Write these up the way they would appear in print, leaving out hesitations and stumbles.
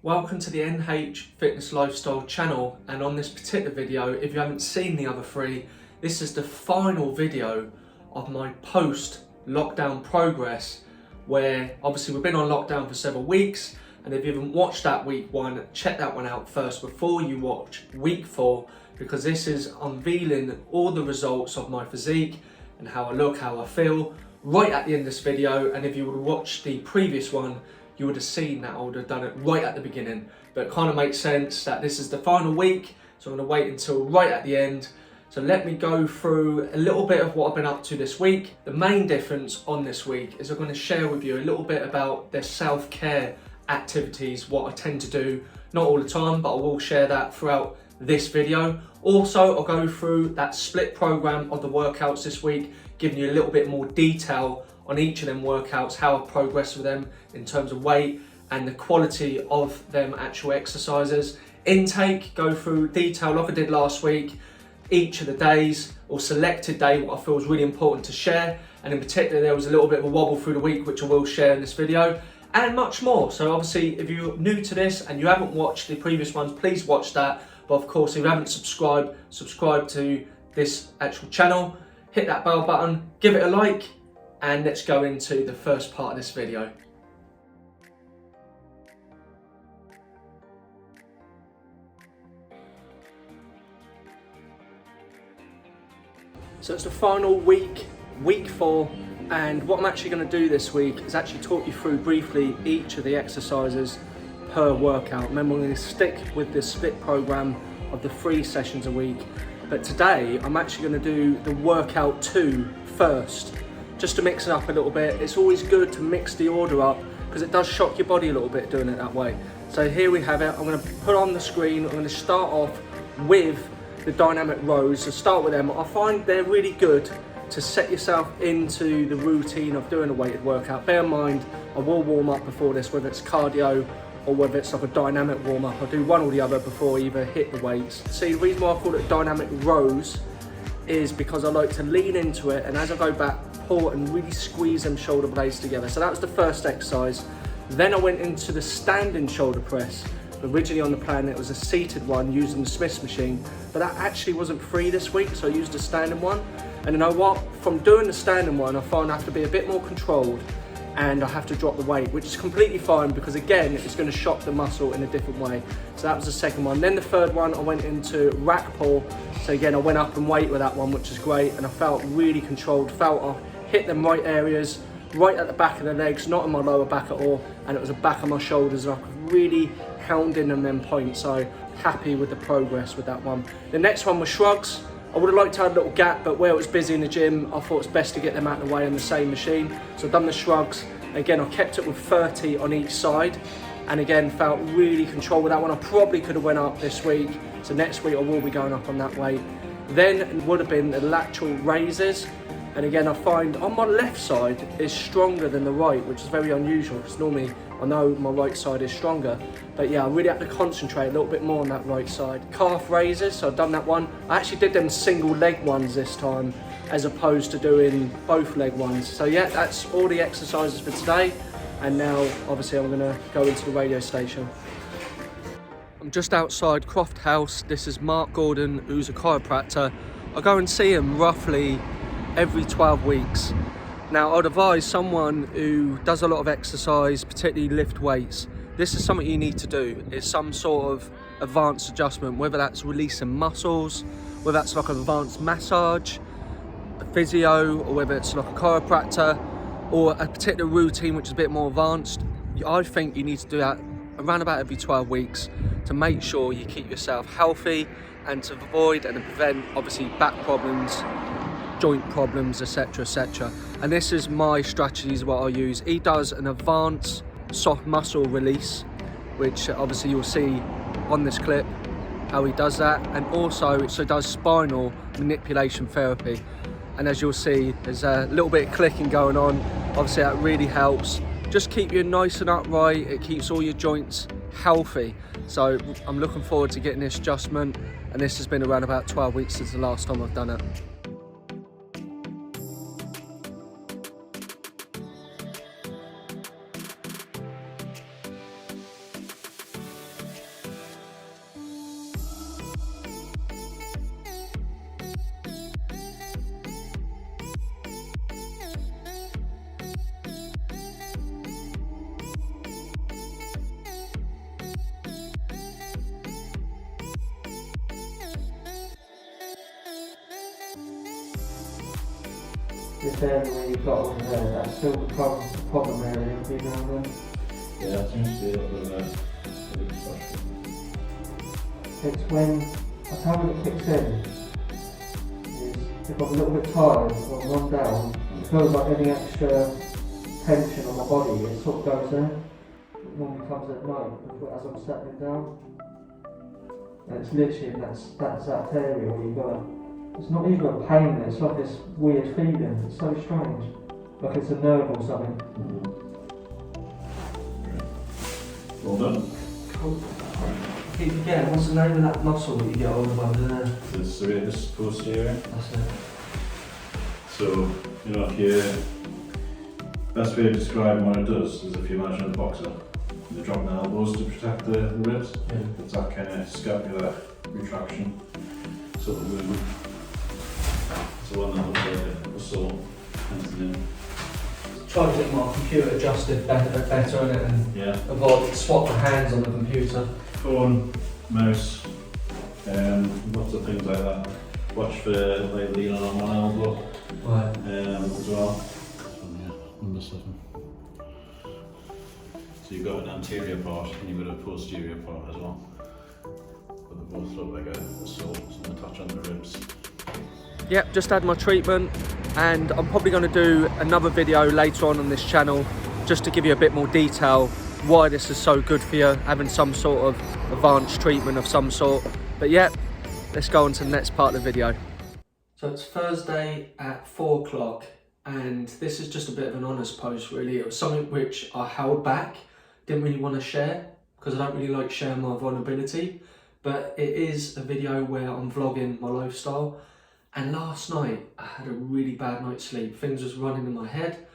Welcome to the NH Fitness Lifestyle channel, and on this particular video, if you haven't seen the other three, this is the final video of my post-lockdown progress, where obviously we've been on lockdown for several weeks, and if you haven't watched that week one, check that one out first before you watch week 4, because this is unveiling all the results of my physique and how I look, how I feel, right at the end of this video. And if you would have watched the previous one, you would have seen that I would have done it right at the beginning. But it kind of makes sense that this is the final week, so I'm going to wait until right at the end. So let me go through a little bit of what I've been up to this week. The main difference on this week is I'm going to share with you a little bit about the self-care activities, what I tend to do, not all the time, but I will share that throughout this video. Also, I'll go through that split program of the workouts this week, giving you a little bit more detail on each of them workouts, how I've progressed with them in terms of weight and the quality of them actual exercises. Intake, go through detail like I did last week, each of the days or selected day, what I feel is really important to share. And in particular, there was a little bit of a wobble through the week, which I will share in this video, and much more. So obviously, if you're new to this and you haven't watched the previous ones, please watch that. But of course, if you haven't subscribe to this actual channel, hit that bell button, give it a like, and let's go into the first part of this video. So it's the final week, week 4, and what I'm actually going to do this week is actually talk you through briefly each of the exercises per workout. Remember, I'm going to stick with this split program of the 3 sessions a week, but today I'm actually going to do the workout 2 first, just to mix it up a little bit. It's always good to mix the order up because it does shock your body a little bit doing it that way. So here we have it. I'm going to put on the screen. I'm going to start off with the dynamic rows. So start with them. I find they're really good to set yourself into the routine of doing a weighted workout. Bear in mind, I will warm up before this, whether it's cardio or whether it's like a dynamic warm up. I'll do one or the other before I either hit the weights. See, the reason why I call it dynamic rows is because I like to lean into it, and as I go back, pull and really squeeze them shoulder blades together. So that was the first exercise. Then I went into the standing shoulder press. Originally on the plan it was a seated one using the Smith's machine, but that actually wasn't free this week, so I used a standing one. And you know what, from doing the standing one, I find I have to be a bit more controlled and I have to drop the weight, which is completely fine because again, it's going to shock the muscle in a different way. So that was the second one. Then the third one, I went into rack pull. So again, I went up in weight with that one, which is great, and I felt really controlled, felt I hit them right areas, right at the back of the legs, not in my lower back at all, and it was the back of my shoulders, and I could really hound in on them points. So happy with the progress with that one. The next one was shrugs. I would have liked to have a little gap, but where it was busy in the gym, I thought it's best to get them out of the way on the same machine. So I've done the shrugs. Again, I kept it with 30 on each side, and again, felt really controlled with that one. I probably could have went up this week, so next week I will be going up on that weight. Then it would have been the lateral raises. And again, I find on my left side is stronger than the right, which is very unusual because normally I know my right side is stronger. But yeah, I really have to concentrate a little bit more on that right side. Calf raises, so I've done that one. I actually did them single leg ones this time as opposed to doing both leg ones. So yeah, that's all the exercises for today. And now obviously I'm gonna go into the radio station. I'm just outside Croft House. This is Mark Gordon, who's a chiropractor. I go and see him roughly every 12 weeks. Now, I'd advise someone who does a lot of exercise, particularly lift weights, this is something you need to do. It's some sort of advanced adjustment, whether that's releasing muscles, whether that's like an advanced massage, a physio, or whether it's like a chiropractor, or a particular routine which is a bit more advanced. I think you need to do that around about every 12 weeks to make sure you keep yourself healthy and to avoid and prevent, obviously, back problems, joint problems, etc, etc. And this is my strategies, what I use. He does an advanced soft muscle release, which obviously you'll see on this clip how he does that, and also does spinal manipulation therapy. And as you'll see, there's a little bit of clicking going on. Obviously that really helps. Just keep you nice and upright. It keeps all your joints healthy. So I'm looking forward to getting this adjustment, and this has been around about 12 weeks since the last time I've done it. this area where you've got over there, that still becomes a problem area every now and then. Yeah, that seems to be a little bit of a big discussion. That's how it kicks in. Is if I'm a little bit tired or run down, it feels like any extra tension on my body, it sort of goes there. It normally comes at night as I'm settling down. And it's literally that area where you've got it's not even a pain, it's like this weird feeling, it's so strange. Like it's a nerve or something. Well done. Cool. Keep forgetting, what's the name of that muscle that you get on the bone there? The serratus posterior. That's it. So, you know, if you, best way of describing what it does is if you imagine a boxer, they're dropping their elbows to protect the ribs. Yeah. It's that kind of scapular retraction sort of movement. So one that looks like a saw and in. Try to get my computer adjusted better in it and Yeah. avoid swap the hands on the computer. Phone, mouse, lots of things like that. Watch for like leaning on one elbow. Right. As well. Yeah, number 7. So you've got an anterior part and you've got a posterior part as well. But they both look like a saw, so they touch on the ribs. Yep, just had my treatment and I'm probably going to do another video later on this channel just to give you a bit more detail why this is so good for you, having some sort of advanced treatment of some sort. But yeah, let's go on to the next part of the video. So it's Thursday at 4 o'clock and this is just a bit of an honest post really. It was something which I held back, didn't really want to share because I don't really like sharing my vulnerability, but it is a video where I'm vlogging my lifestyle. And last night I had a really bad night's sleep. Things was running in my head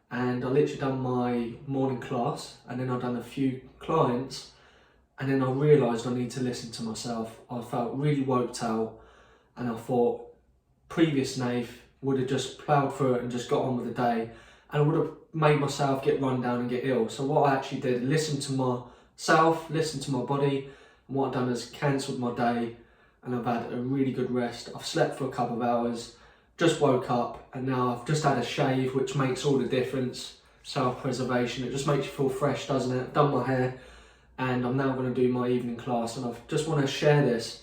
and I literally done my morning class and then I've done a few clients and then I realised I need to listen to myself. I felt really woked out and I thought previous Nath would have just ploughed through it and just got on with the day and I would have made myself get run down and get ill. So what I actually did, listen to myself, listen to my body, and what I've done is cancelled my day and I've had a really good rest. I've slept for a couple of hours, just woke up and now I've just had a shave, which makes all the difference. Self-preservation, it just makes you feel fresh, doesn't it? I've done my hair and I'm now going to do my evening class and I just want to share this,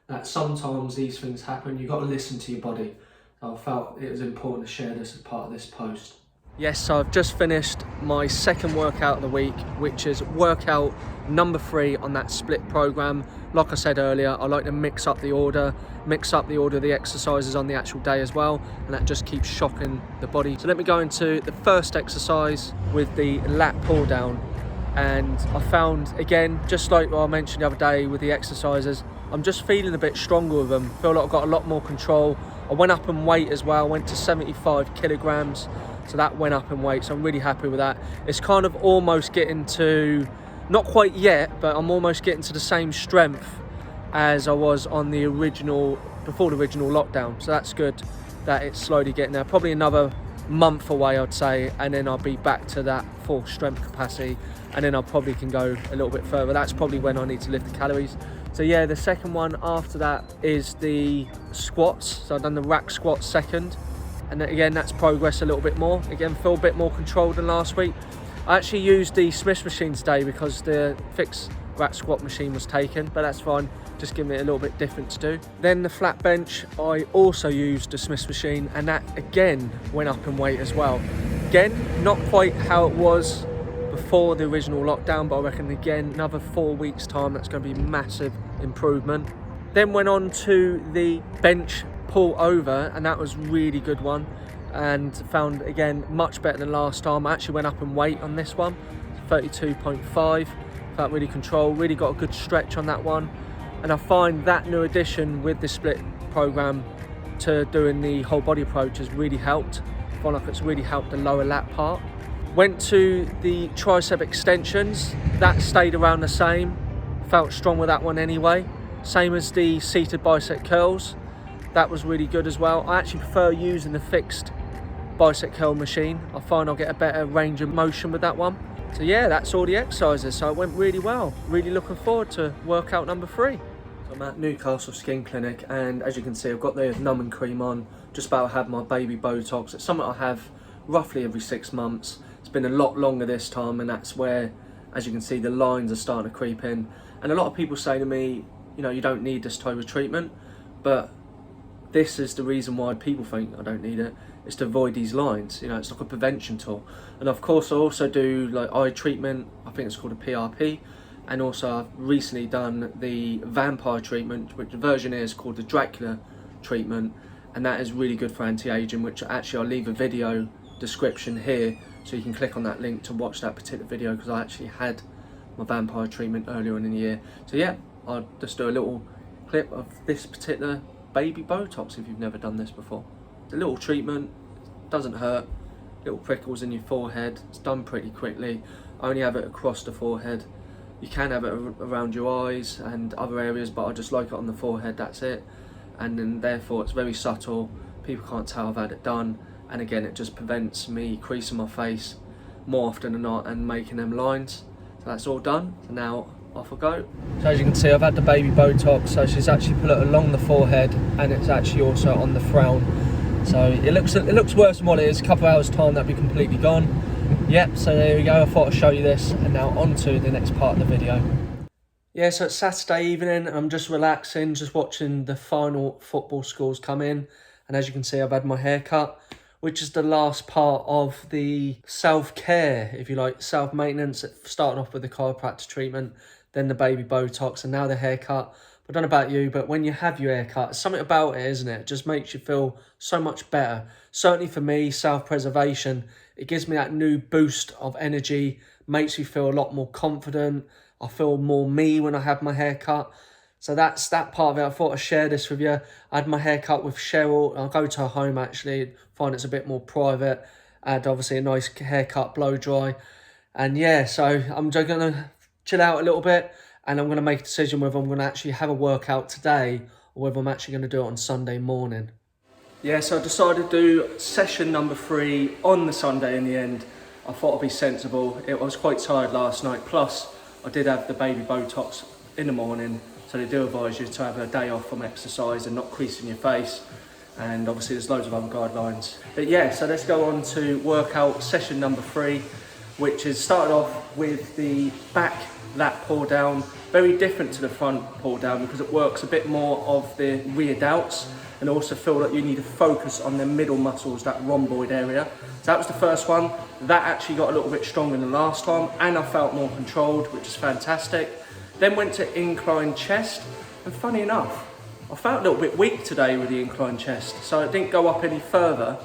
that sometimes these things happen, you've got to listen to your body. So I felt it was important to share this as part of this post. Yes, so I've just finished my second workout of the week, which is workout number 3 on that split program. Like I said earlier, I like to mix up the order of the exercises on the actual day as well, and that just keeps shocking the body. So let me go into the first exercise with the lat pull down. And I found, again, just like what I mentioned the other day with the exercises, I'm just feeling a bit stronger with them. Feel like I've got a lot more control. I went up in weight as well, went to 75 kilograms. So that went up in weight, so I'm really happy with that. It's kind of almost getting to, not quite yet, but I'm almost getting to the same strength as I was on the original, before the original lockdown. So that's good that it's slowly getting there. Probably another month away, I'd say, and then I'll be back to that full strength capacity, and then I probably can go a little bit further. That's probably when I need to lift the calories. So yeah, the second one after that is the squats. So I've done the rack squats second. And then again, that's progressed a little bit more. Again, feel a bit more controlled than last week. I actually used the Smith machine today because the fixed rack squat machine was taken, but that's fine. Just giving it a little bit different to do. Then the flat bench, I also used the Smith machine and that again went up in weight as well. Again, not quite how it was before the original lockdown, but I reckon again, another 4 weeks time, that's going to be massive improvement. Then went on to the bench pull over, and that was really good one, and found again much better than last time. I actually went up in weight on this one, 32.5. Felt really controlled, really got a good stretch on that one, and I find that new addition with the split program to doing the whole body approach has really helped. I feel like it's really helped the lower lat part. Went to the tricep extensions, that stayed around the same, felt strong with that one anyway. Same as the seated bicep curls. That was really good as well. I actually prefer using the fixed bicep curl machine. I find I'll get a better range of motion with that one. So yeah, that's all the exercises. So it went really well. Really looking forward to workout number 3. I'm at Newcastle Skin Clinic, and as you can see, I've got the numbing cream on, just about to have my baby Botox. It's something I have roughly every 6 months. It's been a lot longer this time, and that's where, as you can see, the lines are starting to creep in. And a lot of people say to me, you know, you don't need this type of treatment, but this is the reason why people think I don't need it. It's to avoid these lines. You know, it's like a prevention tool. And of course, I also do like eye treatment. I think it's called a PRP. And also I've recently done the vampire treatment, which the version is called the Dracula treatment, and that is really good for anti-aging, which actually I'll leave a video description here so you can click on that link to watch that particular video, because I actually had my vampire treatment earlier in the year. So yeah, I'll just do a little clip of this particular baby Botox if you've never done this before. It's a little treatment, doesn't hurt, little prickles in your forehead, it's done pretty quickly. I only have it across the forehead. You can have it around your eyes and other areas, but I just like it on the forehead, that's it. And then therefore it's very subtle, people can't tell I've had it done. And again, it just prevents me creasing my face more often than not and making them lines. So that's all done, so now off I go. So as you can see, I've had the baby Botox, so she's actually put it along the forehead, and it's actually also on the frown. So it looks worse than what it is. A couple of hours time, that'll be completely gone. Yep, so there we go, I thought I'd show you this, and now on to the next part of the video. Yeah, so it's Saturday evening, I'm just relaxing, just watching the final football scores come in, and as you can see, I've had my hair cut, which is the last part of the self-care, if you like, self-maintenance. Starting off with the chiropractic treatment, then the baby Botox, and now the haircut. I don't know about you, but when you have your haircut, it's something about it, isn't it? It just makes you feel so much better. Certainly for me, self-preservation, it gives me that new boost of energy, makes me feel a lot more confident. I feel more me when I have my haircut. So that's that part of it. I thought I'd share this with you. I had my haircut with Cheryl. I'll go to her home actually, find it's a bit more private. I had obviously a nice haircut, blow dry. And yeah, so I'm just gonna chill out a little bit, and I'm gonna make a decision whether I'm gonna actually have a workout today or whether I'm actually gonna do it on Sunday morning. Yeah, so I decided to do session number 3 on the Sunday in the end. I thought I'd be sensible. I was quite tired last night. Plus, I did have the baby Botox in the morning. So they do advise you to have a day off from exercise and not creasing your face. And obviously there's loads of other guidelines. But yeah, so let's go on to workout session number 3, which is started off with the back lat pull down. Very different to the front pull down because it works a bit more of the rear delts, and also feel that you need to focus on the middle muscles, that rhomboid area. So that was the first one. That actually got a little bit stronger than last time, and I felt more controlled, which is fantastic. Then went to incline chest, and funny enough, I felt a little bit weak today with the incline chest, so it didn't go up any further,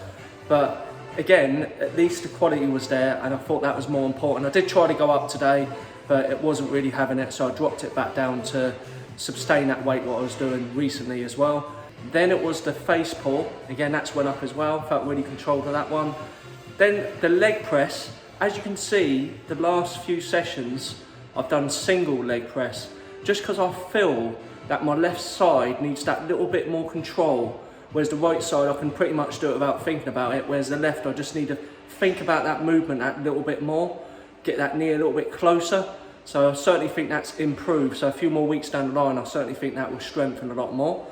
but again, at least the quality was there, and I thought that was more important. I did try to go up today, but it wasn't really having it, so I dropped it back down to sustain that weight what I was doing recently as well. Then it was the face pull, again that's went up as well, felt really controlled with that one. Then the leg press, as you can see, the last few sessions I've done single leg press, just because I feel that my left side needs that little bit more control, whereas the right side I can pretty much do it without thinking about it, whereas the left I just need to think about that movement that little bit more, get that knee a little bit closer. So I certainly think that's improved, so a few more weeks down the line I certainly think that will strengthen a lot more.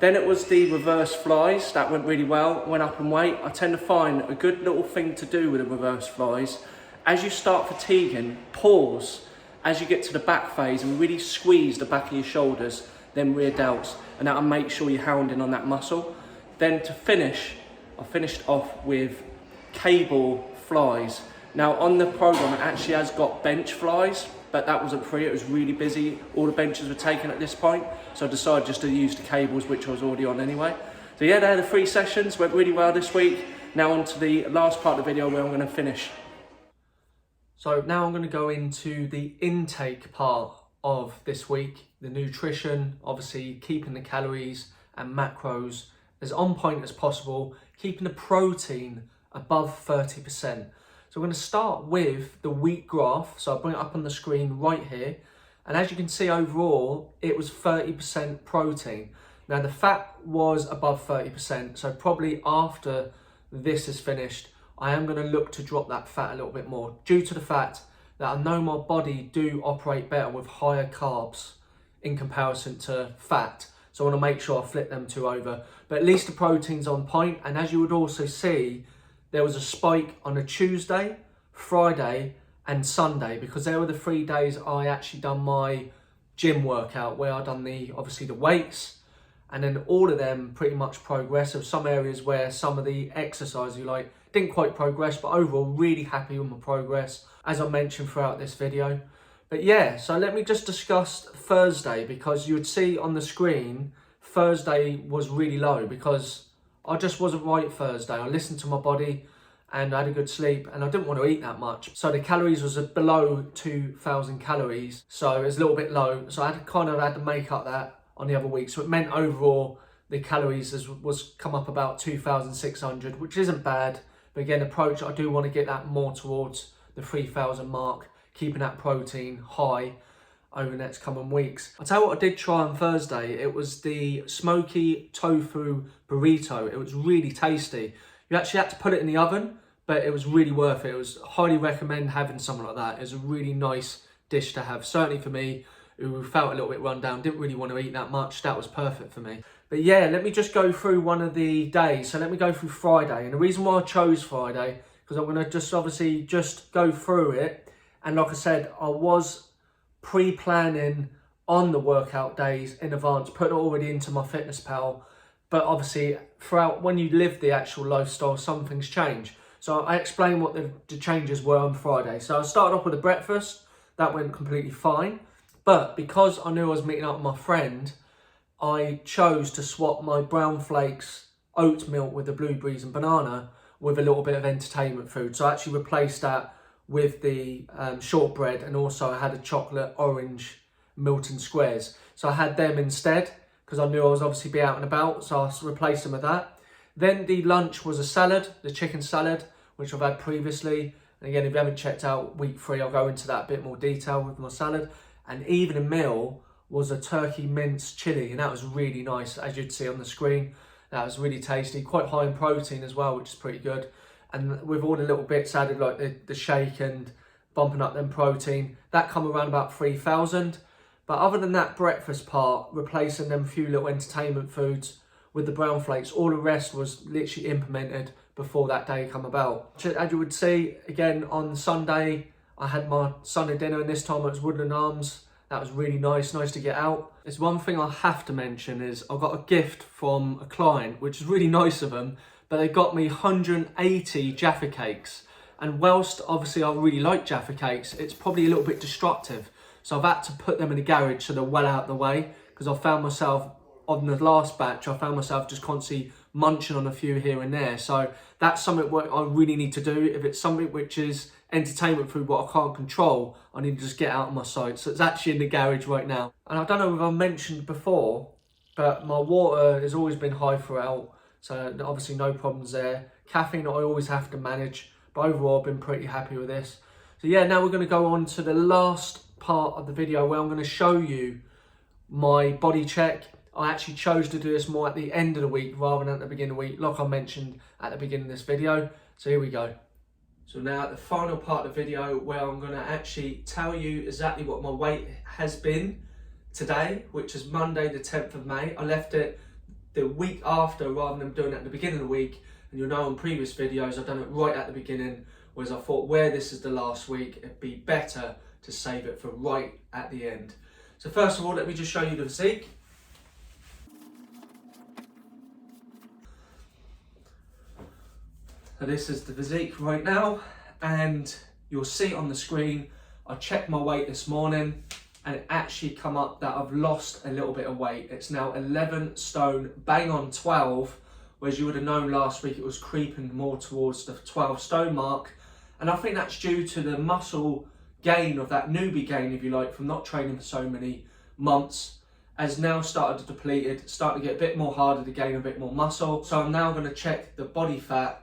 Then it was the reverse flies, that went really well, went up in weight. I tend to find a good little thing to do with the reverse flies, as you start fatiguing, pause as you get to the back phase and really squeeze the back of your shoulders, then rear delts, and that'll make sure you're hounding on that muscle. Then to finish, I finished off with cable flies. Now on the program it actually has got bench flies, but that wasn't free, it was really busy. All the benches were taken at this point, so I decided just to use the cables, which I was already on anyway. So yeah, they had the 3 sessions, went really well this week. Now on to the last part of the video where I'm gonna finish. So now I'm going to go into the intake part of this week, the nutrition, obviously keeping the calories and macros as on point as possible, keeping the protein above 30%. So we're going to start with the wheat graph. So I'll bring it up on the screen right here. And as you can see overall, it was 30% protein. Now the fat was above 30%, so probably after this is finished, I am going to look to drop that fat a little bit more, due to the fact that I know my body do operate better with higher carbs in comparison to fat. So I want to make sure I flip them two over. But at least the protein's on point. And as you would also see, there was a spike on a Tuesday, Friday and Sunday, because there were the 3 days I actually done my gym workout where I done obviously the weights, and then all of them pretty much progressed. There were some areas where some of the exercise didn't quite progress, but overall really happy with my progress, as I mentioned throughout this video. But yeah, so let me just discuss Thursday, because you would see on the screen, Thursday was really low because I just wasn't right Thursday. I listened to my body and I had a good sleep and I didn't want to eat that much. So the calories was below 2,000 calories. So it was a little bit low. So I had to make up that on the other week. So it meant overall the calories was come up about 2,600, which isn't bad. But again, approach, I do want to get that more towards the 3,000 mark, keeping that protein high over the next coming weeks. I'll tell you what I did try on Thursday. It was the smoky tofu burrito. It was really tasty. You actually had to put it in the oven, but it was really worth it. It was highly recommend having something like that. It was a really nice dish to have. Certainly for me, who felt a little bit run down, didn't really want to eat that much. That was perfect for me. But yeah, let me just go through one of the days. So let me go through Friday. And the reason why I chose Friday, because I'm going to just go through it. And like I said, I was pre-planning on the workout days in advance, put it already into my fitness pal. But obviously, throughout when you live the actual lifestyle, some things change. So I explained what the changes were on Friday. So I started off with a breakfast. That went completely fine. But because I knew I was meeting up with my friend, I chose to swap my brown flakes oat milk with the blueberries and banana with a little bit of entertainment food. So I actually replaced that with the shortbread, and also I had a chocolate orange Milton Squares. So I had them instead because I knew I was obviously be out and about, so I replaced them with that. Then the lunch was a salad, the chicken salad, which I've had previously. And again, if you haven't checked out week 3, I'll go into that a bit more detail with my salad. And even a meal was a turkey mince chili, and that was really nice, as you'd see on the screen. That was really tasty, quite high in protein as well, which is pretty good. And with all the little bits added, like the shake and bumping up them protein, that come around about 3,000. But other than that breakfast part, replacing them few little entertainment foods with the brown flakes, all the rest was literally implemented before that day come about. As you would see, again, on Sunday, I had my Sunday dinner, and this time it was Woodland Arms. That was really nice to get out. There's one thing I have to mention is I got a gift from a client, which is really nice of them, but they got me 180 Jaffa cakes. And whilst obviously I really like Jaffa cakes, it's probably a little bit destructive. So I've had to put them in the garage so they're well out of the way, because I found myself, on the last batch, I found myself just constantly munching on a few here and there. So that's something what I really need to do. If it's something which is entertainment food, what I can't control, I need to just get out of my sight. So it's actually in the garage right now. And I don't know if I mentioned before, but my water has always been high throughout. So obviously no problems there. Caffeine I always have to manage, but overall I've been pretty happy with this. So yeah, now we're going to go on to the last part of the video where I'm going to show you my body check. I actually chose to do this more at the end of the week rather than at the beginning of the week, like I mentioned at the beginning of this video. So here we go. So now at the final part of the video where I'm going to actually tell you exactly what my weight has been today, which is Monday the 10th of May. I left it the week after rather than doing it at the beginning of the week. And you'll know on previous videos I've done it right at the beginning, whereas I thought where this is the last week, it'd be better to save it for right at the end. So first of all, let me just show you the physique. So this is the physique right now, and you'll see on the screen, I checked my weight this morning and it actually come up that I've lost a little bit of weight. It's now 11 stone, bang on 12, whereas you would have known last week it was creeping more towards the 12 stone mark. And I think that's due to the muscle gain of that newbie gain, if you like, from not training for so many months, has now started to deplete it, starting to get a bit more harder to gain a bit more muscle. So I'm now going to check the body fat,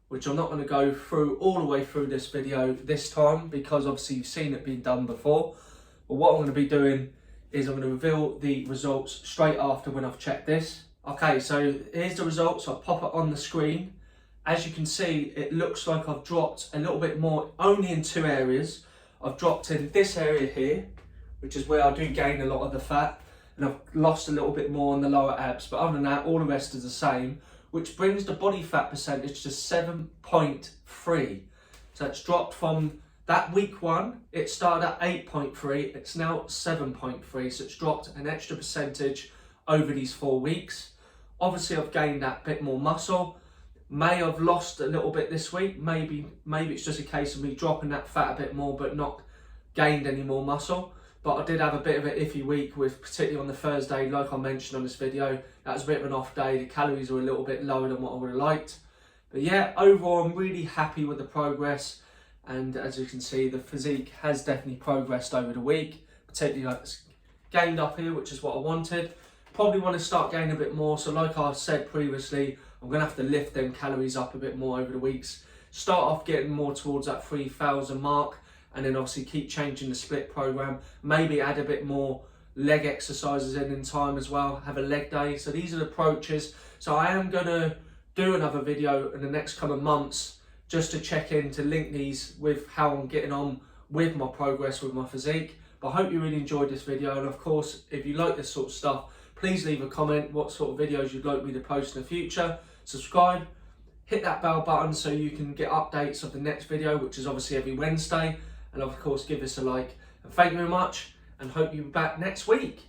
which I'm not going to go through all the way through this video this time, because obviously you've seen it being done before. But what I'm going to be doing is I'm going to reveal the results straight after when I've checked this. Okay, so here's the results. I'll pop it on the screen. As you can see, it looks like I've dropped a little bit more, only in 2 areas. I've dropped in this area here, which is where I do gain a lot of the fat. and I've lost a little bit more on the lower abs, but other than that, all the rest is the same, which brings the body fat percentage to 7.3. So it's dropped from that week 1, it started at 8.3, it's now 7.3, so it's dropped an extra percentage over these 4 weeks. Obviously I've gained that bit more muscle. May have lost a little bit this week, maybe it's just a case of me dropping that fat a bit more but not gained any more muscle. But I did have a bit of an iffy week with, particularly on the Thursday, like I mentioned on this video, that was a bit of an off day. The calories were a little bit lower than what I would have liked. But yeah, overall I'm really happy with the progress. And as you can see, the physique has definitely progressed over the week, particularly like it's gained up here, which is what I wanted. Probably want to start gaining a bit more. So like I said previously, I'm going to have to lift them calories up a bit more over the weeks. Start off getting more towards that 3,000 mark, and then obviously keep changing the split program. Maybe add a bit more leg exercises in time as well. Have a leg day. So these are the approaches. So I am going to do another video in the next couple of months just to check in, to link these with how I'm getting on with my progress with my physique. But I hope you really enjoyed this video, and of course, if you like this sort of stuff, please leave a comment what sort of videos you'd like me to post in the future. Subscribe, hit that bell button so you can get updates of the next video, which is obviously every Wednesday, and of course give this a like. And thank you very much, and hope you're back next week.